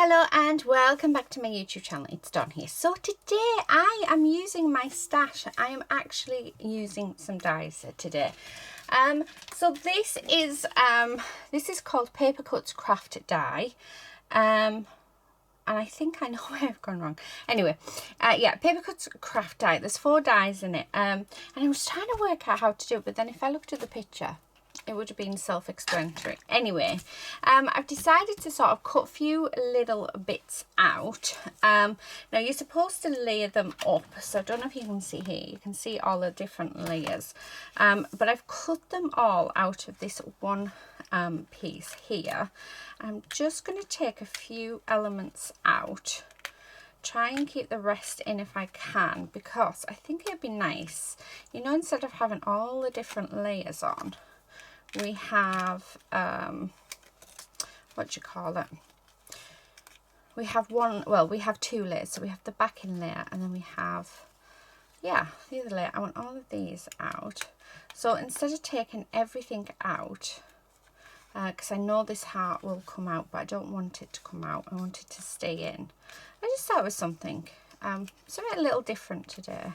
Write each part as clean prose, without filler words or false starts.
Hello and welcome back to my YouTube channel. It's Dawn here. So today I am using my stash. I am actually using some dies today. So this is called Paper Cuts Craft Die. And I think I know where I've gone wrong. Anyway, yeah, Paper Cuts Craft Die. There's 4 dies in it. And I was trying to work out how to do it, but then if I looked at the picture, it would have been self-explanatory. Anyway, I've decided to sort of cut a few little bits out. Now you're supposed to layer them up, so I don't know if you can see here. You can see all the different layers, but I've cut them all out of this one piece here. I'm just going to take a few elements out, try and keep the rest in if I can, because I think it'd be nice, you know, instead of having all the different layers on, we have what do you call it, we have one, well, we have 2 layers. So we have the backing layer and then we have, yeah, the other layer. I want all of these out. So instead of taking everything out, because I know this heart will come out, but I don't want it to come out, I want it to stay in. I just thought it was something a little different today.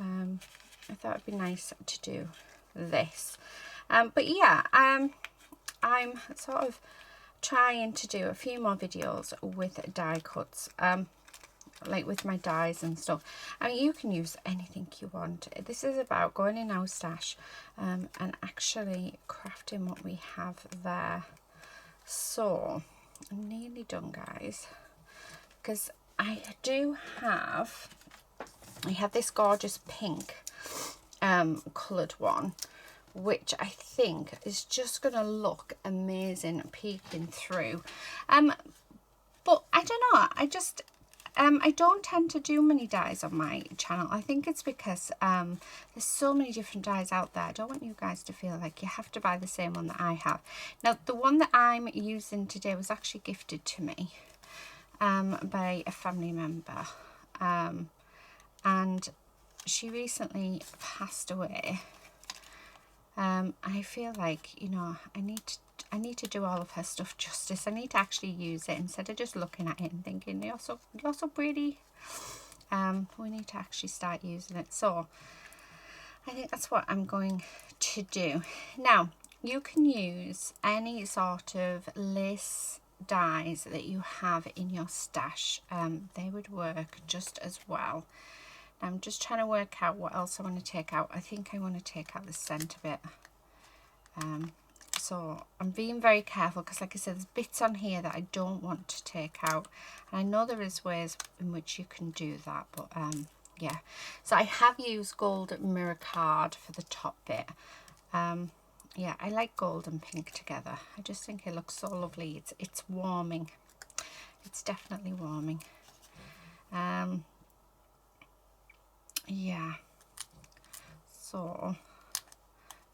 I thought it'd be nice to do this. But yeah, I'm sort of trying to do a few more videos with die cuts, like with my dies and stuff. I mean, you can use anything you want. This is about going in our stash and actually crafting what we have there. So I'm nearly done, guys, because I have this gorgeous pink coloured one, which I think is just going to look amazing peeking through. But I don't know, I don't tend to do many dies on my channel. I think it's because there's so many different dies out there. I don't want you guys to feel like you have to buy the same one that I have. Now, the one that I'm using today was actually gifted to me by a family member. And she recently passed away. I feel like, you know, I need to do all of her stuff justice. I need to actually use it instead of just looking at it and thinking you're so pretty. We need to actually start using it. So I think that's what I'm going to do. Now, you can use any sort of lace dies that you have in your stash. They would work just as well. I'm just trying to work out what else I want to take out. I think I want to take out the centre bit. So I'm being very careful because, like I said, there's bits on here that I don't want to take out. And I know there is ways in which you can do that, but yeah. So I have used gold mirror card for the top bit. Yeah, I like gold and pink together. I just think it looks so lovely. It's warming. It's definitely warming. Yeah, so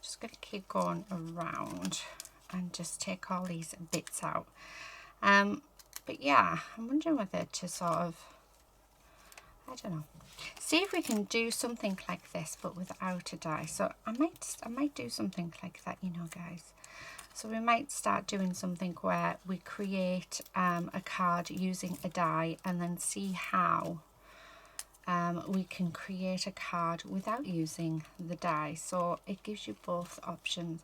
just going to keep going around and just take all these bits out. But yeah, I'm wondering whether to sort of, I don't know, see if we can do something like this but without a die. So I might do something like that, you know, guys. So we might start doing something where we create a card using a die and then see how we can create a card without using the die. So it gives you both options.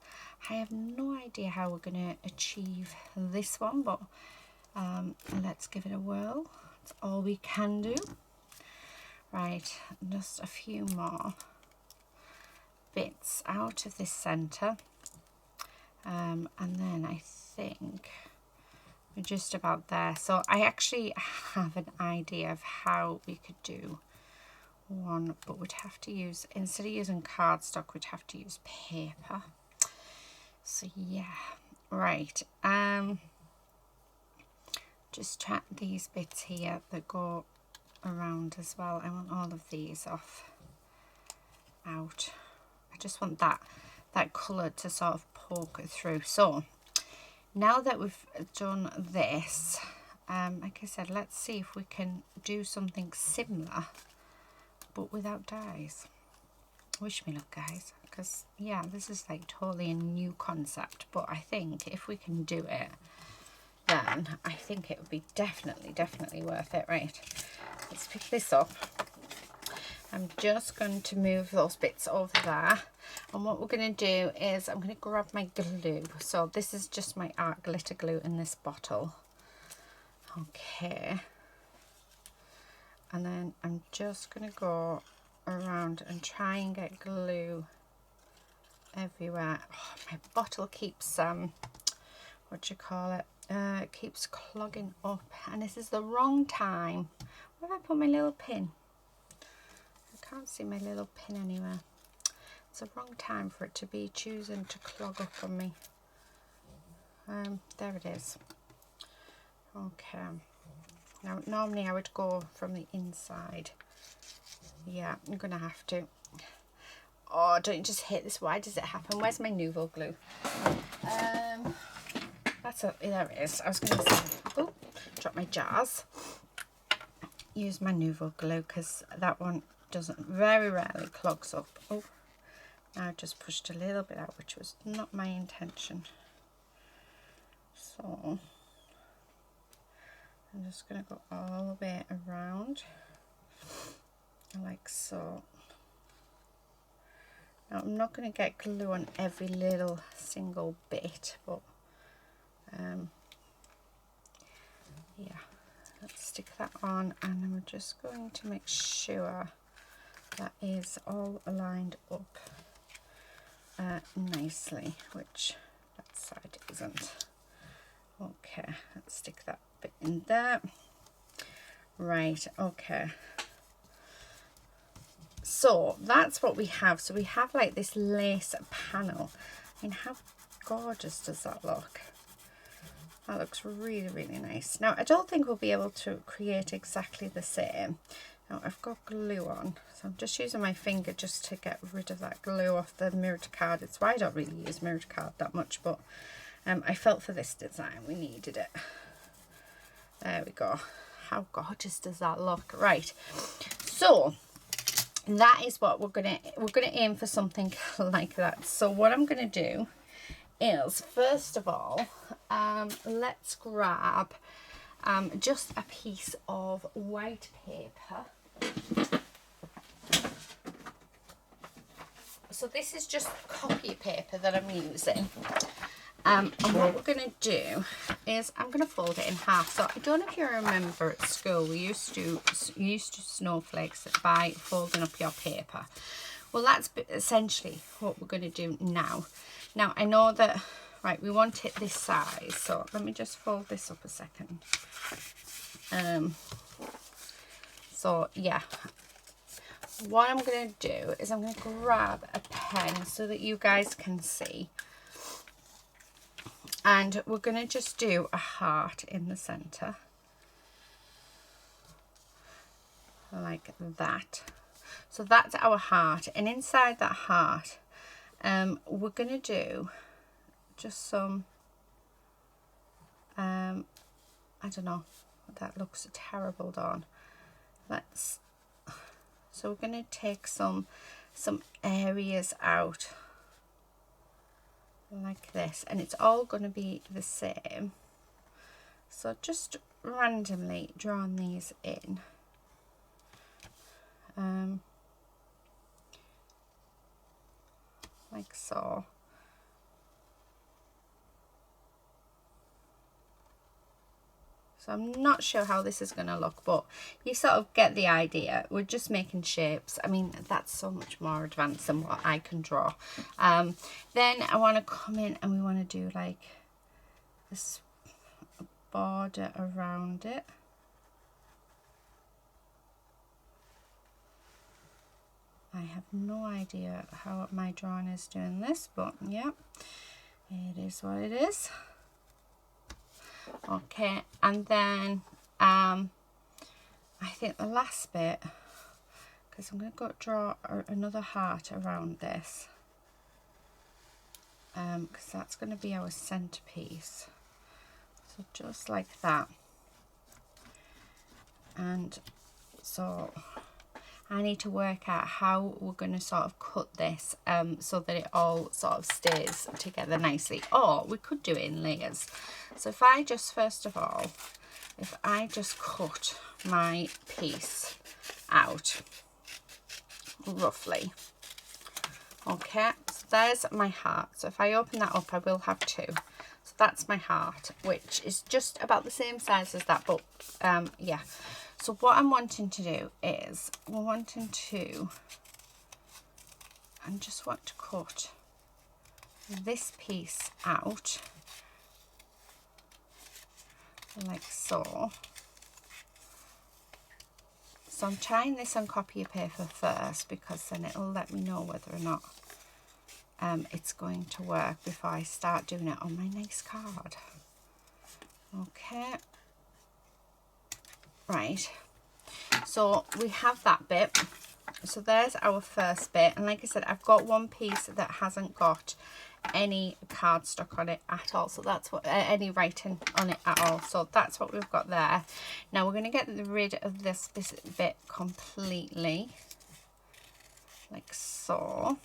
I have no idea how we're going to achieve this one, but let's give it a whirl. That's all we can do. Right, just a few more bits out of this centre, and then I think we're just about there. So I actually have an idea of how we could do one, but we'd have to use, instead of using cardstock, we'd have to use paper. So yeah, right, just track these bits here that go around as well. I want all of these out. I just want that colour to sort of poke through. So now that we've done this, like I said, let's see if we can do something similar but without dies. Wish me luck, guys, because yeah, this is like totally a new concept, but I think if we can do it, then I think it would be definitely worth it. Right, let's pick this up. I'm just going to move those bits over there, and what we're going to do is I'm going to grab my glue. So this is just my art glitter glue in this bottle. Okay, and then I'm just going to go around and try and get glue everywhere. Oh, my bottle keeps what do you call it, it keeps clogging up, and this is the wrong time. Where have I put my little pin? I can't see my little pin anywhere. It's the wrong time for it to be choosing to clog up on me. There it is. Okay, now normally I would go from the inside. Yeah, I'm gonna have to. Oh, don't you just hate this? Why does it happen? Where's my Nouveau glue? There it is. I was going to say, oh, drop my jars. Use my Nouveau glue because that one doesn't, very rarely clogs up. Oh, I just pushed a little bit out, which was not my intention. So I'm just going to go all the way around, like so. Now I'm not going to get glue on every little single bit, but yeah, let's stick that on, and I'm just going to make sure that is all lined up nicely, which that side isn't. Okay, let's stick that bit in there. Right, okay. So that's what we have. So we have like this lace panel. I mean, how gorgeous does that look? That looks really nice. Now, I don't think we'll be able to create exactly the same. Now, I've got glue on, so I'm just using my finger just to get rid of that glue off the mirrored card. It's why I don't really use mirrored card that much, but I felt for this design we needed it. There we go. How gorgeous does that look? Right. So that is what we're gonna aim for, something like that. So what I'm gonna do is, first of all, let's grab just a piece of white paper. So this is just copy paper that I'm using. And what we're going to do is I'm going to fold it in half. So I don't know if you remember at school, we used to snowflakes by folding up your paper. Well, that's essentially what we're going to do now. Now, I know that, right, we want it this size, so let me just fold this up a second. So, yeah, what I'm going to do is I'm going to grab a pen so that you guys can see. And we're going to just do a heart in the centre. Like that. So that's our heart. And inside that heart, we're going to do just some, I don't know, that looks terrible, Dawn. So we're going to take some areas out like this, and it's all going to be the same. So just randomly drawing these in. Like so. So I'm not sure how this is going to look, but you sort of get the idea. We're just making shapes. I mean, that's so much more advanced than what I can draw. Then I want to come in and we want to do like this border around it. I have no idea how my drawing is doing this, but yeah, it is what it is. Okay, and then I think the last bit, because I'm going to go draw another heart around this, because that's going to be our centerpiece. So just like that. And so I need to work out how we're going to sort of cut this so that it all sort of stays together nicely. Or we could do it in layers. So if I just, first of all, if I just cut my piece out roughly. Okay, so there's my heart. So if I open that up, I will have two. So that's my heart, which is just about the same size as that, but yeah. So what I'm wanting to do is we're wanting to, I just want to cut this piece out like so. So I'm trying this on copy paper first because then it'll let me know whether or not it's going to work before I start doing it on my nice card. Okay. Right. So we have that bit. So there's our first bit. And like I said, I've got one piece that hasn't got any cardstock on it at all. So that's what, any writing on it at all. So that's what we've got there. Now we're going to get rid of this bit completely. Like so.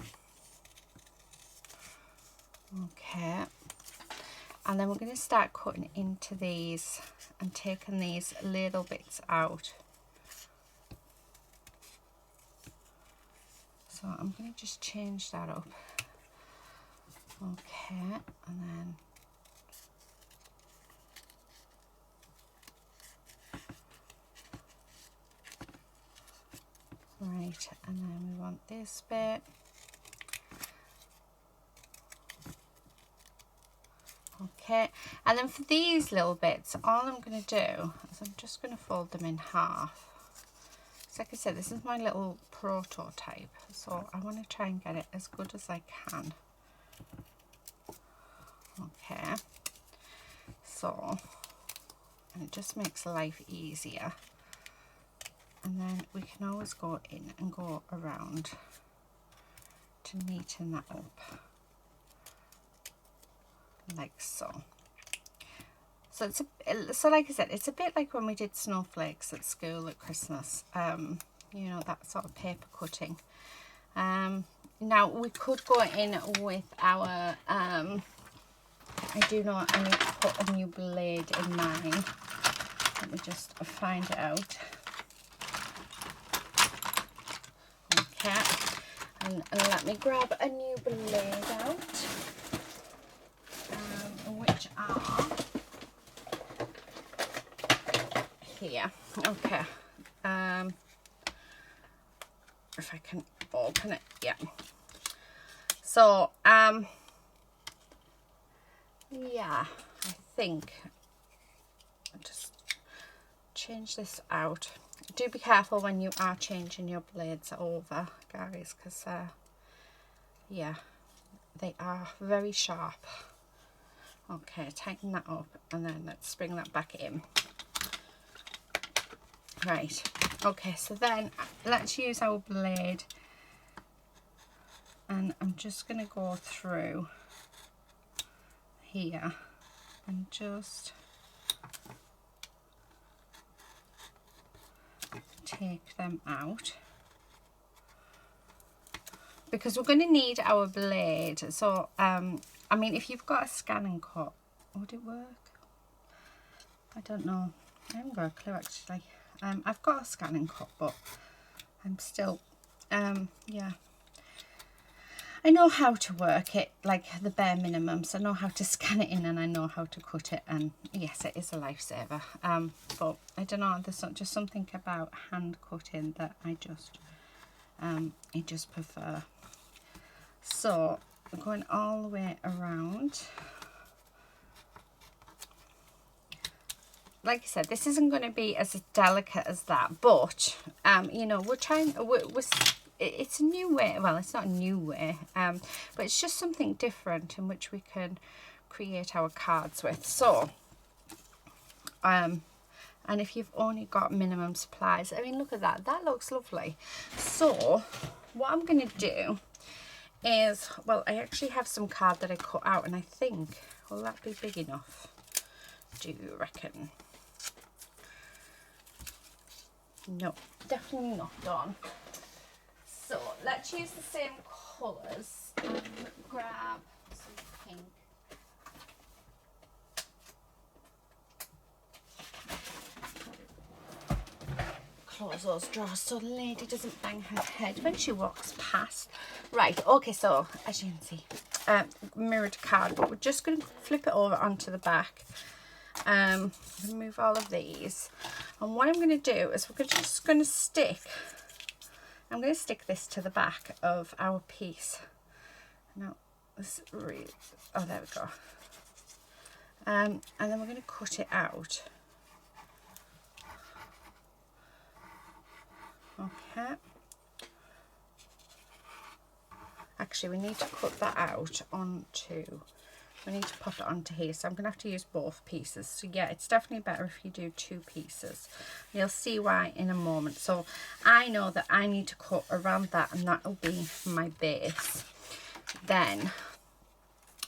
Okay. And then we're going to start cutting into these and taking these little bits out. So I'm going to just change that up. Okay, and then right, and then we want this bit. Okay, and then for these little bits, all I'm going to do is I'm just going to fold them in half. So like I said, this is my little prototype, so I want to try and get it as good as I can. Okay, so, and it just makes life easier. And then we can always go in and go around to neaten that up. Like so. So it's so like I said, it's a bit like when we did snowflakes at school at Christmas. You know, that sort of paper cutting. Now we could go in with our I do know I need to put a new blade in mine. Let me just find it out. Okay, and let me grab a new blade out. Which are here. Okay. If I can open it, yeah. So yeah, I think I'll just change this out. Do be careful when you are changing your blades over, guys, because yeah, they are very sharp. Okay, tighten that up and then let's bring that back in. Right, okay, so then let's use our blade, and I'm just going to go through here and just take them out, because we're going to need our blade. So I mean, if you've got a scan and cut, would it work? I don't know, I haven't got a clue actually. I've got a scan and cut, but I'm still yeah, I know how to work it, like the bare minimums. I know how to scan it in and I know how to cut it, and yes, it is a lifesaver. But I don't know, there's just something about hand cutting that I just prefer. So I'm going all the way around. Like I said, this isn't going to be as delicate as that, but you know, we're trying, it's a new way. Well, it's not a new way, but it's just something different in which we can create our cards with. So and if you've only got minimum supplies, I mean, look at that, that looks lovely. So what I'm going to do is, well, I actually have some card that I cut out, and I think, will that be big enough, do you reckon? No, definitely not, Dawn. let's use the same colours. Grab some pink. Close those drawers so the lady doesn't bang her head when she walks past. Right, okay, so as you can see, mirrored card, but we're just going to flip it over onto the back. Remove all of these, and what I'm going to do is we're just going to stick. I'm going to stick this to the back of our piece. Now, this really, oh, there we go. And then we're going to cut it out. Okay. Actually, we need to cut that out onto, we need to pop it onto here. So I'm going to have to use both pieces. So yeah, it's definitely better if you do 2 pieces. You'll see why in a moment. So I know that I need to cut around that, and that'll be my base. Then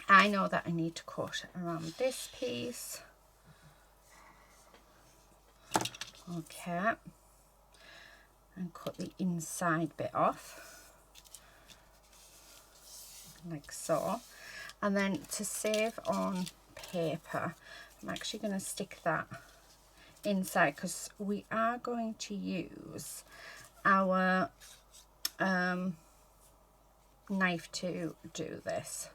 I know that I need to cut around this piece. Okay. And cut the inside bit off. Like so. And then to save on paper, I'm actually going to stick that inside, because we are going to use our knife to do this.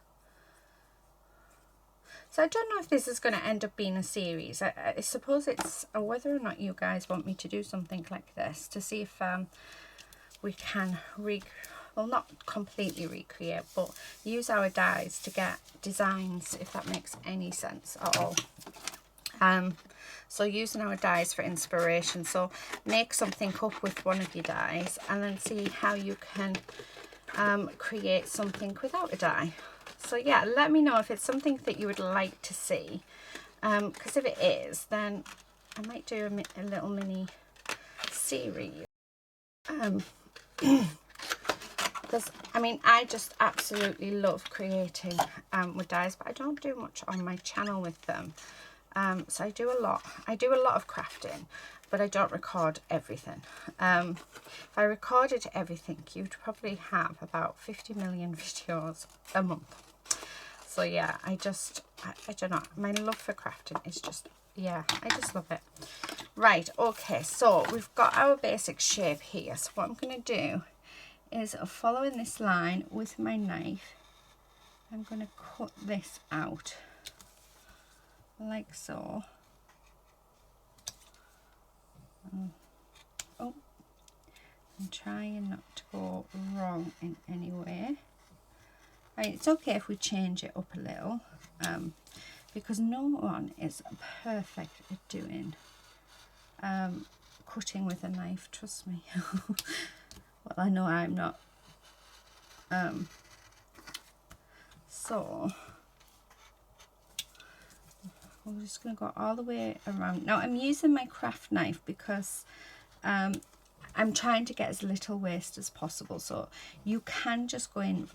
So I don't know if this is going to end up being a series. I suppose it's whether or not you guys want me to do something like this, to see if we can well, not completely recreate, but use our dies to get designs, if that makes any sense at all. So using our dies for inspiration. So make something up with one of your dies, and then see how you can create something without a die. So yeah, let me know if it's something that you would like to see, because if it is, then I might do a little mini series. Because I mean, I just absolutely love creating with dies, but I don't do much on my channel with them. So I do a lot of crafting, but I don't record everything. If I recorded everything, you'd probably have about 50 million videos a month. So yeah, I don't know, my love for crafting is just, yeah, I just love it. Right, okay, so we've got our basic shape here. So what I'm going to do is, following this line with my knife, I'm going to cut this out like so. Oh, I'm trying not to go wrong in any way. Right, it's okay if we change it up a little, because no one is perfect at doing cutting with a knife, trust me. Well, I know I'm not. So we're just going to go all the way around. Now I'm using my craft knife because I'm trying to get as little waste as possible. So you can just go in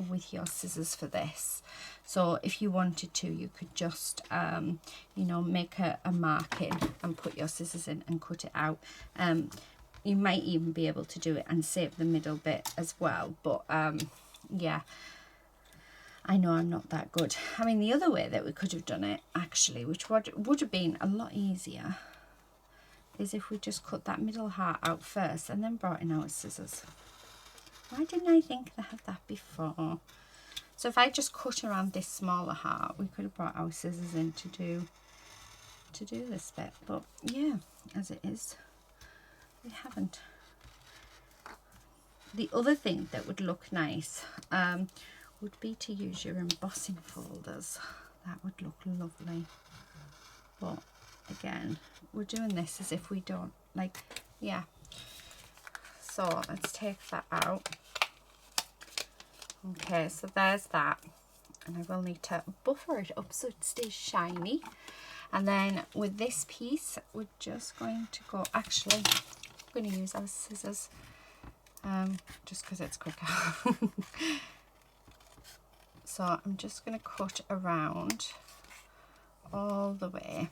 with your scissors for this. So if you wanted to, you could just you know, make a marking and put your scissors in and cut it out. You might even be able to do it and save the middle bit as well, but yeah, I know I'm not that good. I mean, the other way that we could have done it, actually, which would have been a lot easier, is if we just cut that middle heart out first and then brought in our scissors. Why didn't I think of that before? So if I just cut around this smaller heart, we could have brought our scissors in to do this bit. But yeah, as it is, we haven't. The other thing that would look nice would be to use your embossing folders. That would look lovely. But again, we're doing this as if we don't, like, yeah. So let's take that out. Okay, so there's that. And I will need to buffer it up so it stays shiny. And then with this piece, we're just going to go, actually, I'm going to use our scissors just because it's quicker. So I'm just going to cut around all the way,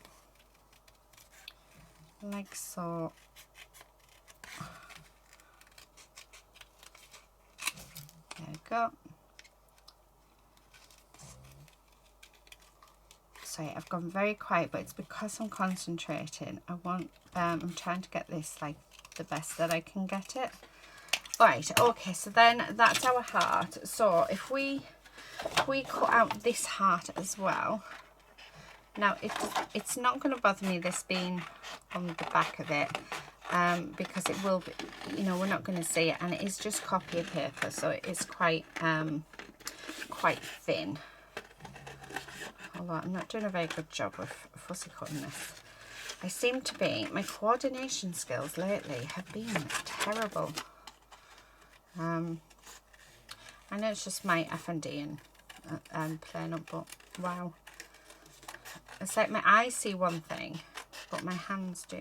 like so. go. Sorry, I've gone very quiet, but it's because I'm concentrating. I'm trying to get this like the best that I can get it. Right, okay, so then that's our heart. So if we cut out this heart as well. Now it's not going to bother me this being on the back of it, because it will be, you know, we're not going to see it, and it is just copy paper, so it is quite thin. Although I'm not doing a very good job of fussy cutting this. I seem to be, my coordination skills lately have been terrible. I know it's just my F&D and playing up, but wow. It's like my eyes see one thing, but my hands do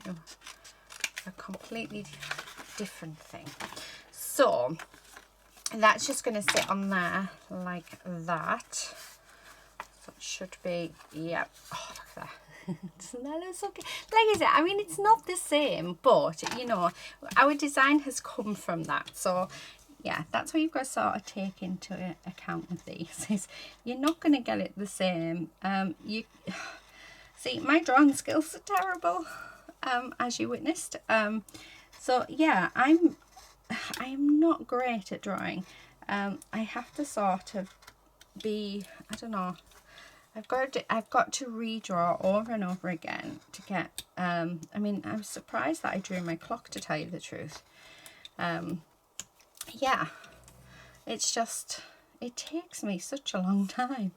a completely different thing. So that's just going to sit on there like that. So it should be, yeah. Oh, look at that. Doesn't that look so good? Like I said, I mean, it's not the same, but you know, our design has come from that. So yeah, that's what you've got to sort of take into account with these. Is you're not going to get it the same. You see, my drawing skills are terrible, as you witnessed. So yeah, I am not great at drawing. I have to sort of be, I don't know, I've got to redraw over and over again to get, I mean, I was surprised that I drew my clock, to tell you the truth. Yeah, it's just, it takes me such a long time.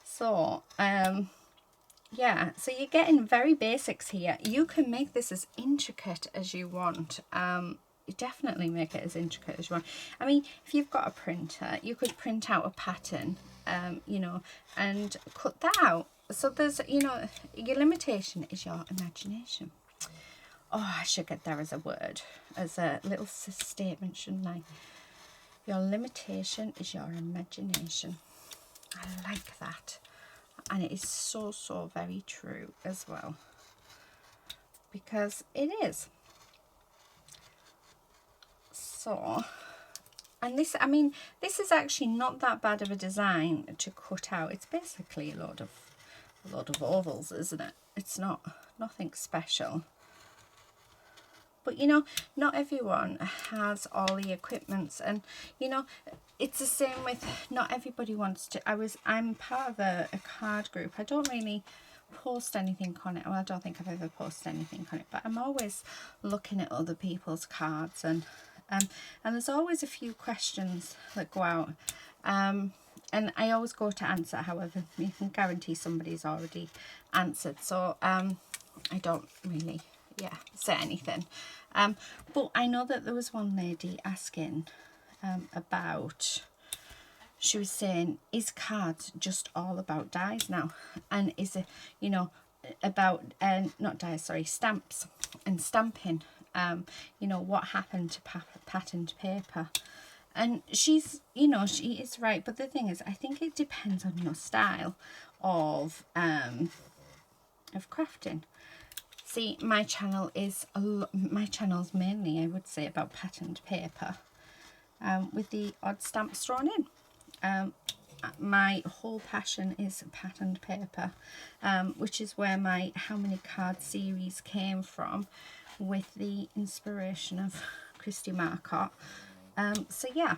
So, yeah, so you're getting very basics here. You can make this as intricate as you want. You definitely make it as intricate as you want. I mean, if you've got a printer, you could print out a pattern, you know, and cut that out. So there's, you know, your limitation is your imagination. Oh, I should get there as a word, as a little statement, shouldn't I? Your limitation is your imagination. I like that. And it is so, so very true as well. Because it is. So, and this, I mean, this is actually not that bad of a design to cut out. It's basically a load of ovals, isn't it? It's nothing special. But you know, not everyone has all the equipments, and you know, it's the same with, not everybody wants to. I'm part of a card group. I don't really post anything on it. Well, I don't think I've ever posted anything on it, but I'm always looking at other people's cards, and there's always a few questions that go out, and I always go to answer. However, you can guarantee somebody's already answered, so I don't really say anything. But I know that there was one lady asking about, she was saying, is cards just all about dies now? And is it, you know, about, not dies, sorry, stamps and stamping? You know, what happened to patterned paper? And she's, you know, she is right. But the thing is, I think it depends on your style of crafting. See, my channel is my channel's mainly, I would say, about patterned paper, with the odd stamps thrown in. My whole passion is patterned paper, which is where my How Many Cards series came from, with the inspiration of Christy Marcotte. So yeah,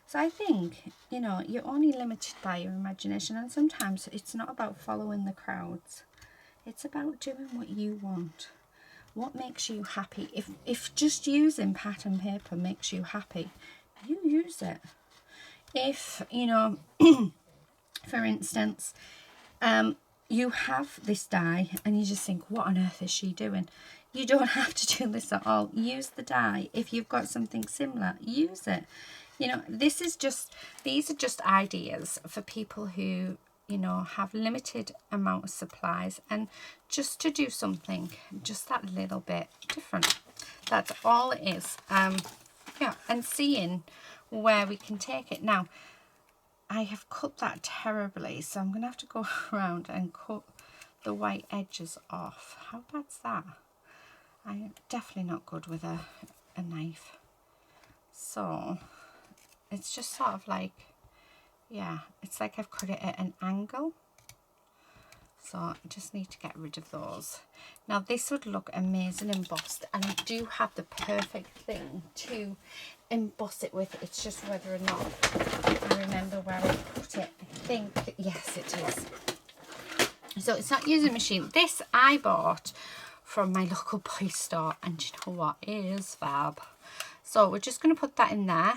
so I think, you know, you're only limited by your imagination, and sometimes it's not about following the crowds. It's about doing what you want. What makes you happy? If just using pattern paper makes you happy, you use it. If, you know, for instance, you have this die and you just think, what on earth is she doing? You don't have to do this at all. Use the die. If you've got something similar, use it. You know, these are just ideas for people who, you know, have limited amount of supplies, and just to do something just that little bit different. That's all it is. Yeah, and seeing where we can take it. Now, I have cut that terribly, so I'm gonna have to go around and cut the white edges off. How bad's that? I'm definitely not good with a knife. So it's just sort of like, yeah, it's like I've cut it at an angle. So I just need to get rid of those. Now this would look amazing embossed, and I do have the perfect thing to emboss it with. It's just whether or not I remember where I put it. I think, yes it is. So it's not using a machine. This I bought from my local boy store, and you know what, it is fab. So we're just going to put that in there,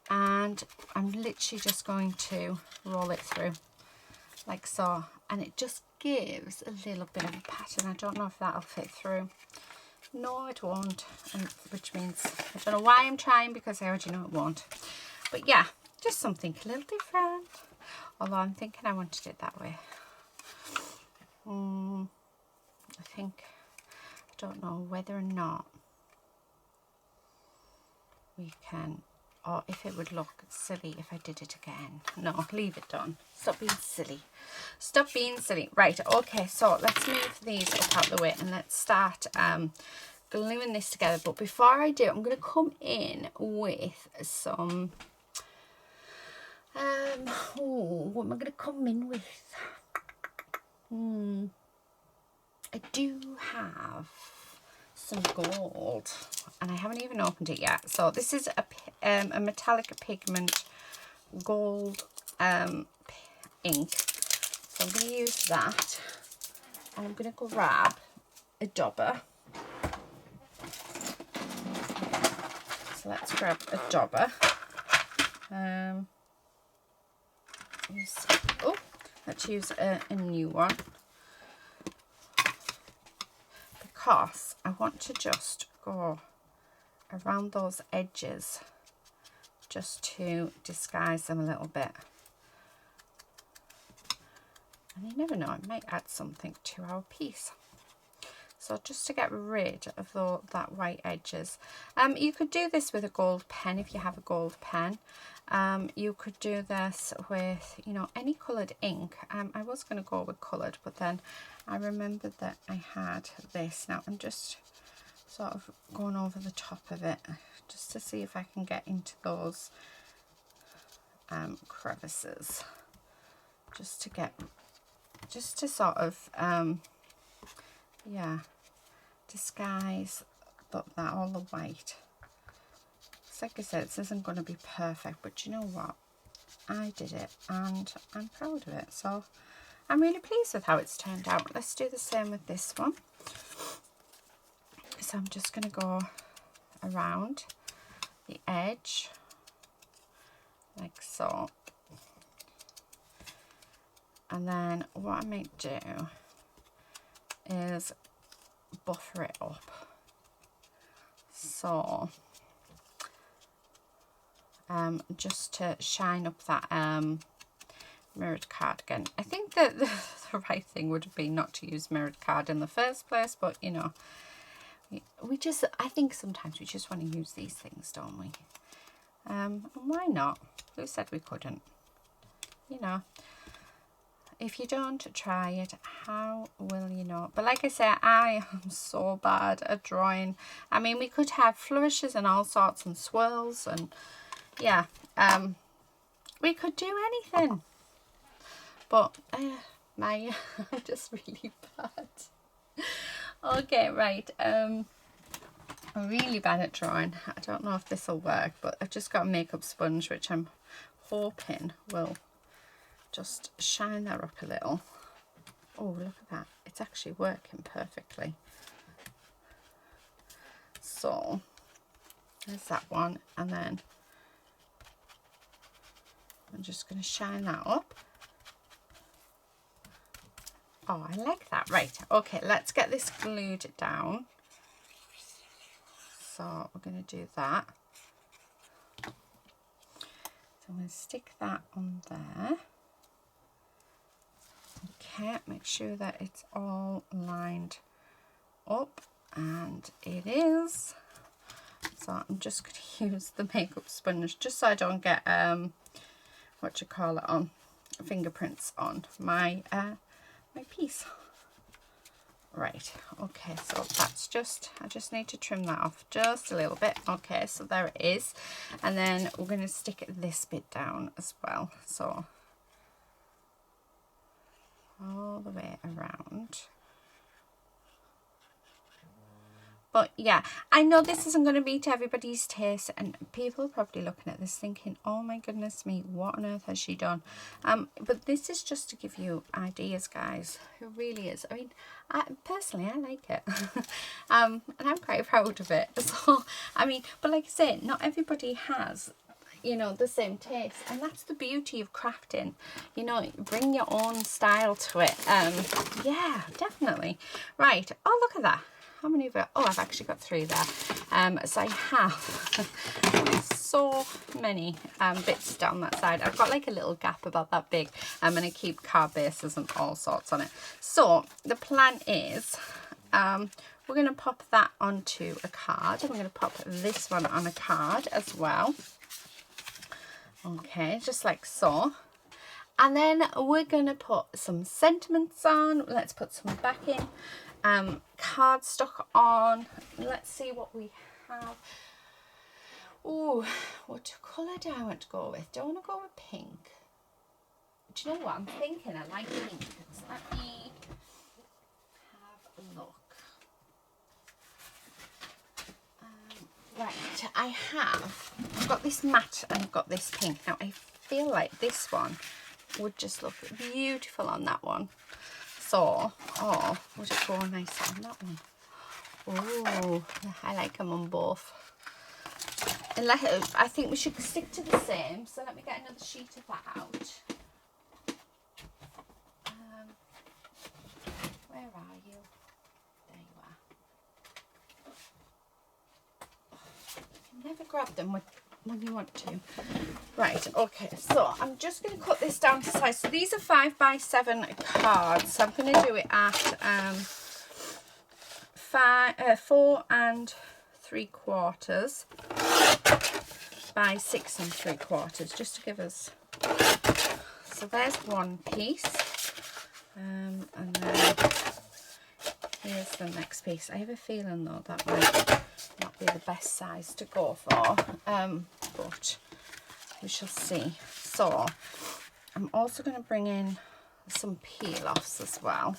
and I'm literally just going to roll it through like so, and it just gives a little bit of a pattern. I don't know if that'll fit through. No, it won't, and which means I don't know why I'm trying, because I already know it won't. But yeah, just something a little different, although I'm thinking I wanted it that way. I think, I don't know whether or not we can, or if it would look silly if I did it again. No, leave it done. Stop being silly. Stop being silly. Right, okay, so let's move these up out the way, and let's start gluing this together. But before I do, I'm going to come in with some, what am I going to come in with? I do have some gold, and I haven't even opened it yet. So this is a metallic pigment gold ink. So I'm going to use that, and I'm going to grab a dauber. So let's grab a dauber. Let's use a new one, because I want to just go around those edges just to disguise them a little bit. And you never know, it might add something to our piece. So just to get rid of that white edges. You could do this with a gold pen if you have a gold pen. You could do this with, you know, any coloured ink. I was going to go with coloured, but then I remembered that I had this. Now I'm just sort of going over the top of it just to see if I can get into those crevices. Just to sort of, yeah, disguise that all the white. So like I said, this isn't going to be perfect, but you know what? I did it, and I'm proud of it. So I'm really pleased with how it's turned out. Let's do the same with this one. So I'm just going to go around the edge, like so. And then what I might do is buffer it up. So just to shine up that mirrored card again. I think that the right thing would have been not to use mirrored card in the first place, but you know, I think sometimes we just want to use these things, don't we? And why not? Who said we couldn't? You know, if you don't try it, how will you know? But like I say, I am so bad at drawing. I mean, we could have flourishes and all sorts and swirls, and yeah, we could do anything. But I'm just really bad. Okay, right. I'm really bad at drawing. I don't know if this will work, but I've just got a makeup sponge, which I'm hoping will just shine that up a little. Oh, look at that. It's actually working perfectly. So there's that one, and then I'm just going to shine that up. Oh, I like that. Right, okay, let's get this glued down. So we're going to do that. So I'm going to stick that on there. Okay, make sure that it's all lined up, and it is. So I'm just going to use the makeup sponge just so I don't get fingerprints on my my piece. Right, okay, so that's just need to trim that off just a little bit. Okay, so there it is. And then we're going to stick this bit down as well. So all the way around. But yeah, I know this isn't going to be to everybody's taste, and people are probably looking at this thinking, oh my goodness me, what on earth has she done? But this is just to give you ideas, guys. It really is. I mean, personally, I like it. And I'm quite proud of it. So, I mean, but like I say, not everybody has, you know, the same taste, and that's the beauty of crafting. You know, bring your own style to it. Yeah, definitely. Right. Oh, look at that. How many of it? Oh, I've actually got 3 there. So I have so many bits down that side. I've got like a little gap about that big, and I keep card bases and all sorts on it. So the plan is, we're going to pop that onto a card, and we're going to pop this one on a card as well. Okay, just like so. And then we're going to put some sentiments on. Let's put some backing. Cardstock on. Let's see what we have. Oh, what colour do I want to go with? Do I want to go with pink? Do you know what I'm thinking? I like pink. So let me have a look. Right, I've got this matte and I've got this pink. Now I feel like this one would just look beautiful on that one. So, oh, would it go nicer on that one? Oh, I like them on both. And I think we should stick to the same. So let me get another sheet of that out. Where are you? There you are. You never grab them when you want to. Right, okay, so I'm just going to cut this down to size. So these are 5x7 cards. So I'm going to do it at 4 3/4 by 6 3/4, just to give us. So there's one piece, and then here's the next piece. I have a feeling though that might not be the best size to go for, but we shall see. So I'm also going to bring in some peel-offs as well.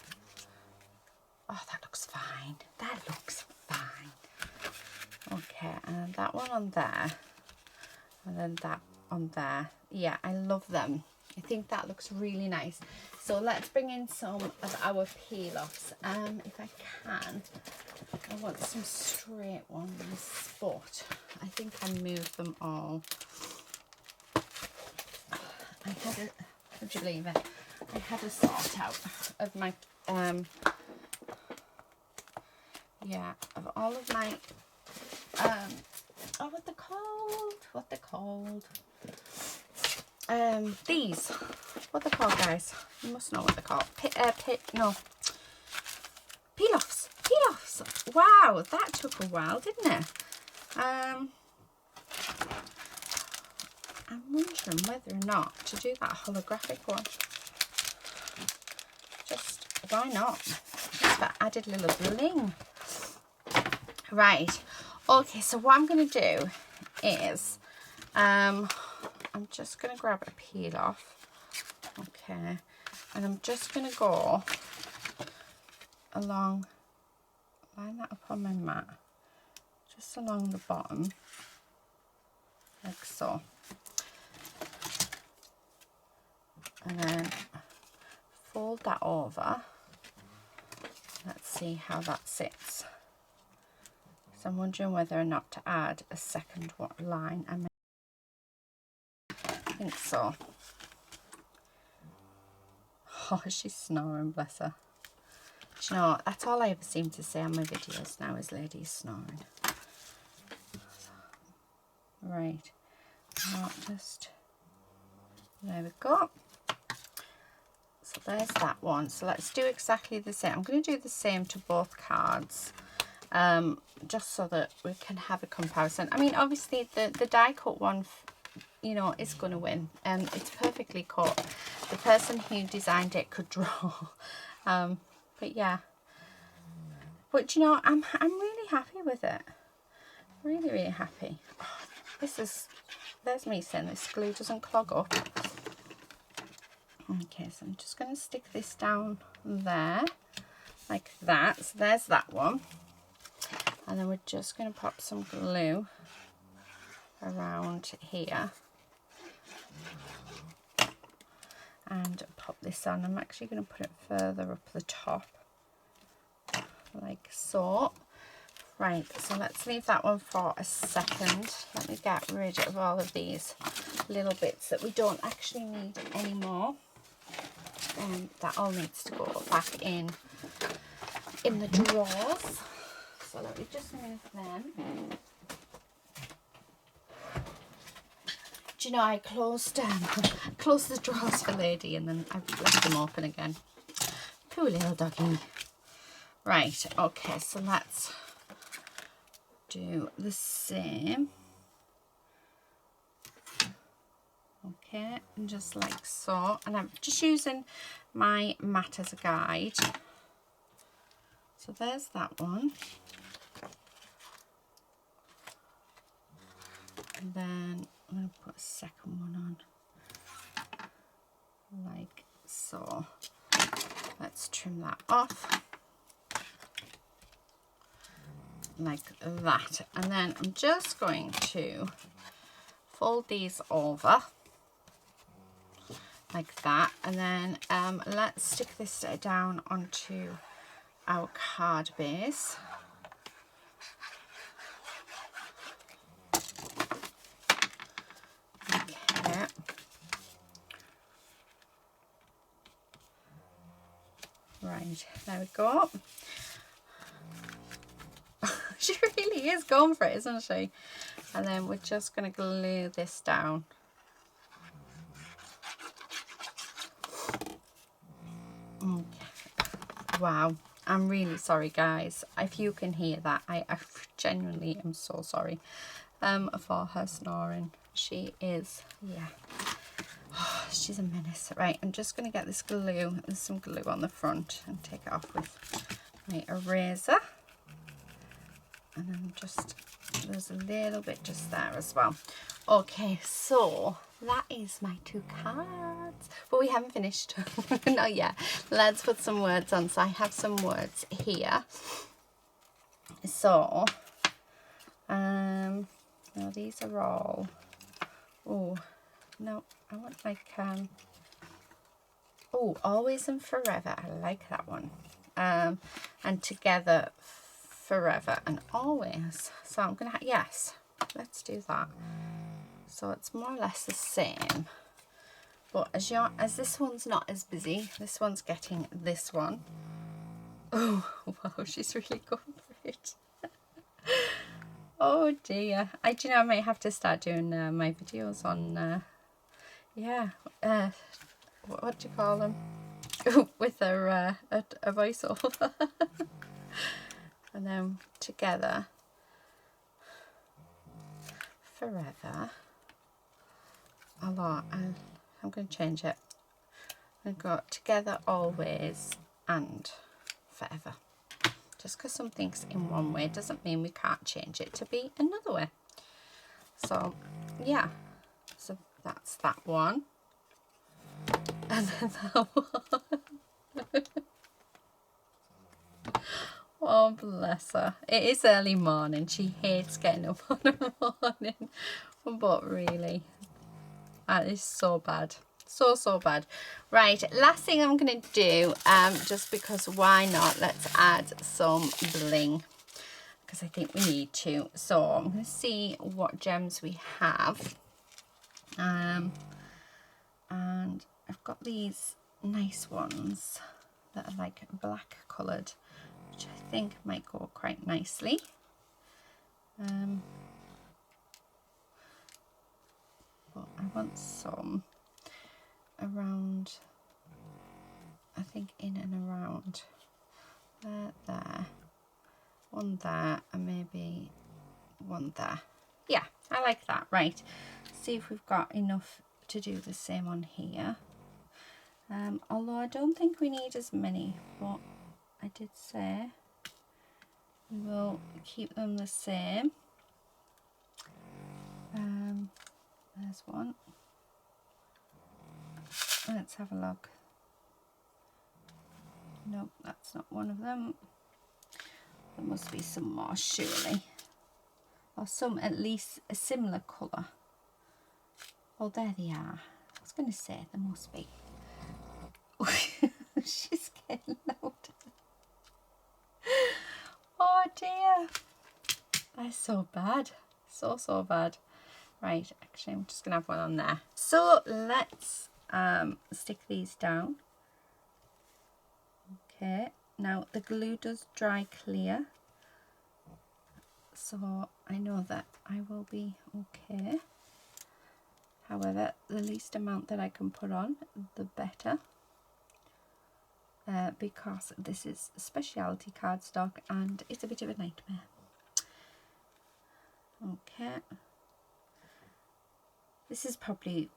Oh, that looks fine. That looks fine. Okay, and that one on there, and then that on there. Yeah, I love them. I think that looks really nice. So let's bring in some of our peel-offs. If I can, I want some straight ones, but I think I moved them all. Would you believe it? I had a sort out of my, yeah, of all of my, oh, what they're called, these, what they're called, guys, you must know what they're called, peel-offs, wow, that took a while, didn't it? I'm wondering whether or not to do that holographic one. Just, why not? Just for added little bling. Right. Okay, so what I'm going to do is, I'm just going to grab a peel off. Okay. And I'm just going to go along, line that up on my mat, just along the bottom, like so. And then fold that over. Let's see how that sits. So I'm wondering whether or not to add a second line. I think so. Oh, she's snoring, bless her. Do you know, that's all I ever seem to say on my videos now is ladies snoring. Right. Now just, there we go. So there's that one. So let's do exactly the same. I'm going to do the same to both cards, just so that we can have a comparison. I mean, obviously the die cut one, you know, is going to win. It's perfectly cut. The person who designed it could draw. But yeah. But you know, I'm really happy with it. Really, really happy. Oh, there's me saying this glue doesn't clog up. Okay, so I'm just going to stick this down there, like that. So there's that one. And then we're just going to pop some glue around here. And pop this on. I'm actually going to put it further up the top, like so. Right, so let's leave that one for a second. Let me get rid of all of these little bits that we don't actually need anymore. That all needs to go back in the drawers. So let me just move them. Do you know, I closed the drawers for Lady and then I've left them open again. Poor little doggy. Right, okay, so let's do the same. Okay, and just like so. And I'm just using my mat as a guide. So there's that one. And then I'm going to put a second one on, like so. Let's trim that off, like that. And then I'm just going to fold these over, like that. And then let's stick this down onto our card base. Okay. Right, there we go. She really is going for it, isn't she? And then we're just going to glue this down. Okay. Wow, I'm really sorry, guys. If you can hear that, I genuinely am so sorry for her snoring. She is, yeah. Oh, she's a menace. Right, I'm just going to get this glue. There's some glue on the front and take it off with my eraser. And then just, there's a little bit just there as well. Okay, so that is my 2 cards. But we haven't finished. Not yet. Let's put some words on. So I have some words here. So, now these are all, oh, no, I want like, oh, always and forever. I like that one. And together forever and always. So I'm gonna yes, let's do that. So it's more or less the same, but as this one's not as busy, this one's getting this one. Oh wow, she's really going for it. Oh dear. Do you know, I might have to start doing my videos on yeah, what do you call them? With a voiceover. And then together forever. A lot. I'm going to change it. I'm going to go together always and forever. Just because something's in one way doesn't mean we can't change it to be another way. So yeah, so that's that one. And then that one. Oh, bless her. It is early morning. She hates getting up on a morning. But really, that is so bad. So bad. Right, last thing I'm going to do, just because why not, let's add some bling. Because I think we need to. So I'm going to see what gems we have. And I've got these nice ones that are like black coloured, which I think might go quite nicely. But I want some around, I think in and around there, one there, and maybe one there. Yeah, I like that. Right, see if we've got enough to do the same on here. Although I don't think we need as many, but I did say we will keep them the same. There's one. Let's have a look. Nope, that's not one of them. There must be some more, surely. Or some, at least a similar colour. Oh, there they are. I was going to say, there must be. She's getting loud. Oh dear. That's so bad. So bad. Right, actually I'm just going to have one on there. So let's stick these down. Okay, now the glue does dry clear. So I know that I will be okay. However, the least amount that I can put on, the better. Because this is specialty cardstock and it's a bit of a nightmare. Okay. This is probably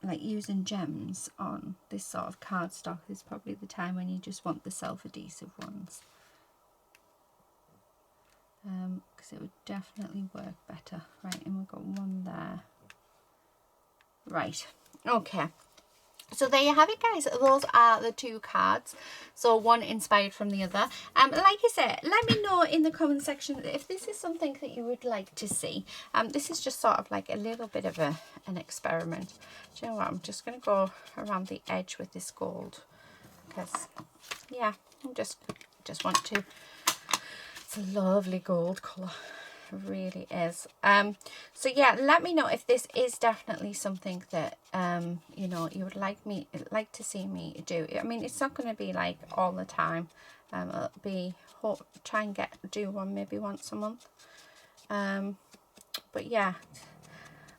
like using gems on this sort of cardstock is probably the time when you just want the self-adhesive ones. Because it would definitely work better. Right, and we've got one there. Right, okay. So there you have it, guys. Those are the two cards. So one inspired from the other. Like I said, let me know in the comment section if this is something that you would like to see. This is just sort of like a little bit of an experiment. Do you know what? I'm just going to go around the edge with this gold. Because, yeah, I just want to. It's a lovely gold colour. It really is. So yeah, let me know if this is definitely something that you know, you would like to see me do. I mean, it's not going to be like all the time. It'll be try and do one maybe once a month. But yeah,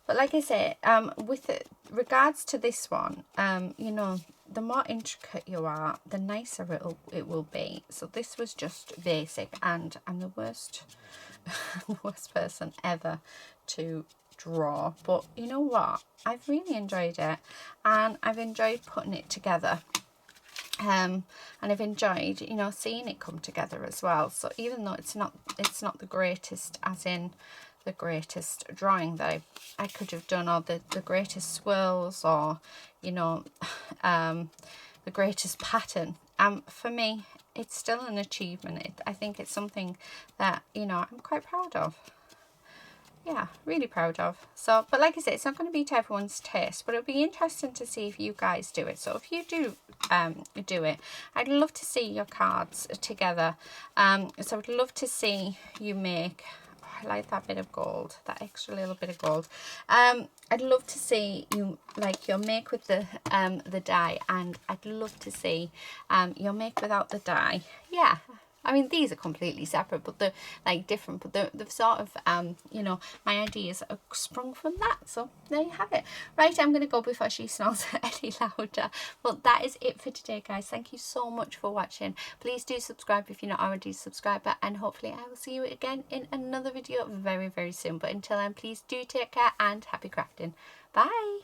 but like I say, with regards to this one, you know, the more intricate you are, the nicer it will be. So this was just basic, and I'm the worst person ever to draw, but you know what, I've really enjoyed it, and I've enjoyed putting it together, and I've enjoyed, you know, seeing it come together as well. So even though it's not the greatest, as in the greatest drawing that I could have done, or the greatest swirls, or you know, the greatest pattern, for me it's still an achievement. I think it's something that, you know, I'm quite proud of. Yeah, really proud of. So, but like I said, it's not going to be to everyone's taste, but it'll be interesting to see if you guys do it. So if you do do it, I'd love to see your cards together. So I'd love to see you make, I like that bit of gold, that extra little bit of gold. I'd love to see you, like, your make with the die, and I'd love to see your make without the die. Yeah, I mean, these are completely separate, but they're like different, but they've sort of, you know, my ideas are sprung from that. So there you have it. Right, I'm going to go before she snores any louder. But that is it for today, guys. Thank you so much for watching. Please do subscribe if you're not already a subscriber, and hopefully I will see you again in another video very, very soon. But until then, please do take care and happy crafting. Bye.